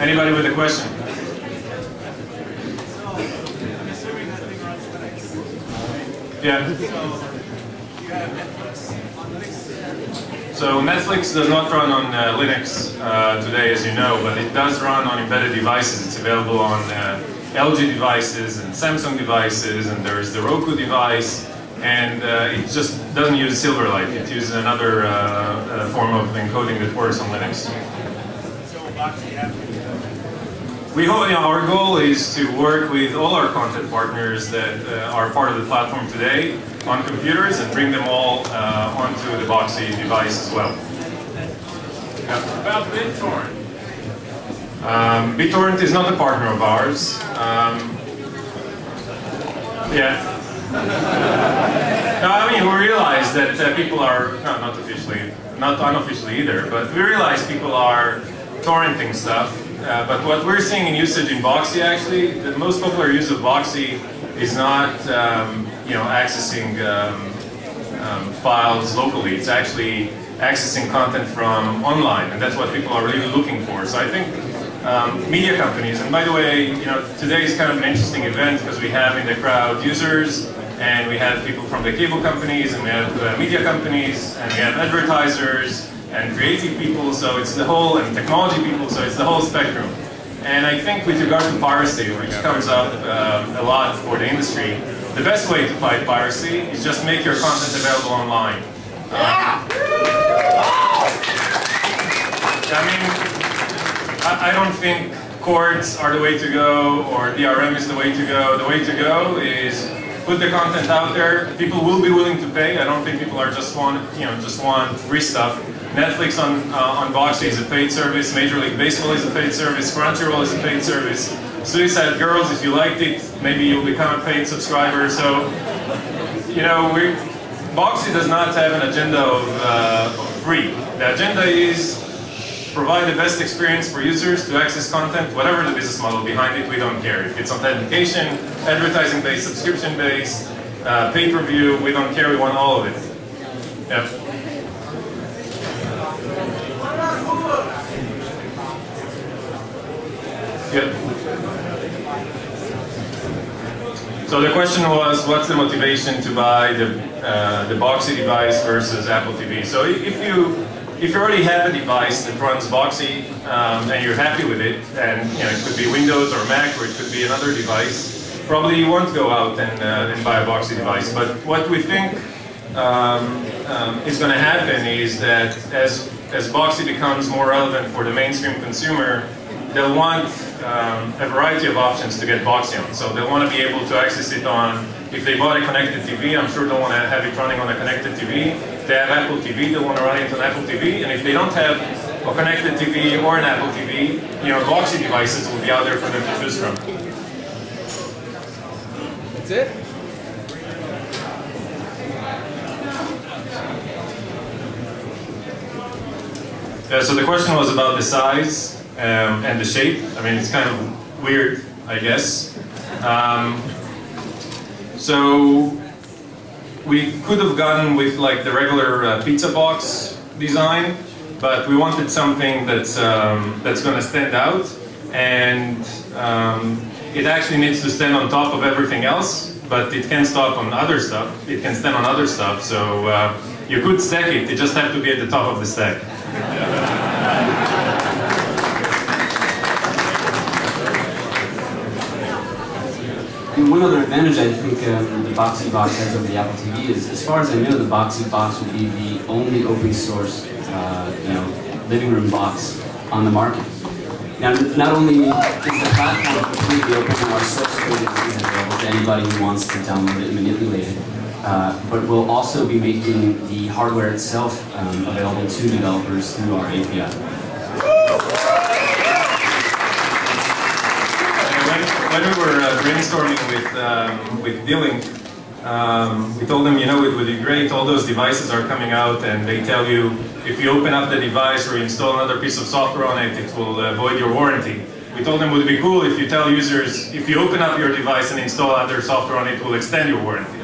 Anybody with a question? Yeah. So Netflix does not run on Linux today, as you know, but it does run on embedded devices. It's available on LG devices and Samsung devices, and there's the Roku device, and it just doesn't use Silverlight. It uses another form of encoding that works on Linux. We hope, our goal is to work with all our content partners that are part of the platform today on computers and bring them all onto the Boxee device as well. About BitTorrent. BitTorrent is not a partner of ours. Yeah. No, I mean, we realize that people are, no, not officially, not unofficially either, but we realize people are torrenting stuff. But what we're seeing in usage in Boxee, actually, the most popular use of Boxee is not, accessing files locally. It's actually accessing content from online, and that's what people are really looking for. So I think media companies, and by the way, today is kind of an interesting event because we have in the crowd users, and we have people from the cable companies, and we have media companies, and we have advertisers, and creative people, so it's the whole, and technology people, so it's the whole spectrum. And I think with regard to piracy, which comes up a lot for the industry, the best way to fight piracy is just make your content available online. I don't think courts are the way to go, or DRM is the way to go. The way to go is put the content out there. People will be willing to pay. I don't think people are just want free stuff. Netflix on Boxee is a paid service. Major League Baseball is a paid service. Crunchyroll is a paid service. Suicide Girls, if you liked it, maybe you'll become a paid subscriber. So, Boxee does not have an agenda of free. The agenda is provide the best experience for users to access content, whatever the business model behind it, we don't care. If it's authentication, advertising-based, subscription-based, pay-per-view, we don't care, we want all of it. Yeah. Good. So the question was, what's the motivation to buy the Boxee device versus Apple TV? So if you already have a device that runs Boxee and you're happy with it, and it could be Windows or Mac, or it could be another device, probably you won't go out and buy a Boxee device. But what we think is going to happen is that as Boxee becomes more relevant for the mainstream consumer, they'll want a variety of options to get Boxee on. So they'll want to be able to access it on, if they bought a connected TV, I'm sure they'll want to have it running on a connected TV. If they have Apple TV, they'll want to run it on Apple TV. And if they don't have a connected TV or an Apple TV, Boxee devices will be out there for them to choose from. That's it? So the question was about the size and the shape. I mean, it's kind of weird, I guess. So we could have gone with like the regular pizza box design, but we wanted something that's going to stand out, and it actually needs to stand on top of everything else, but it can stop on other stuff. It can stand on other stuff, so you could stack it. You just have to be at the top of the stack. And one other advantage I think the Boxee box has over the Apple TV is, as far as I know, the Boxee box will be the only open source, living room box on the market. Now, not only is the platform completely open, and our source code is available to anybody who wants to download it and manipulate it, but we'll also be making the hardware itself available to developers through our API. When we were brainstorming with D-Link, we told them, it would be great, all those devices are coming out and they tell you if you open up the device or install another piece of software on it, it will void your warranty. We told them it would be cool if you tell users, if you open up your device and install other software on it, it will extend your warranty.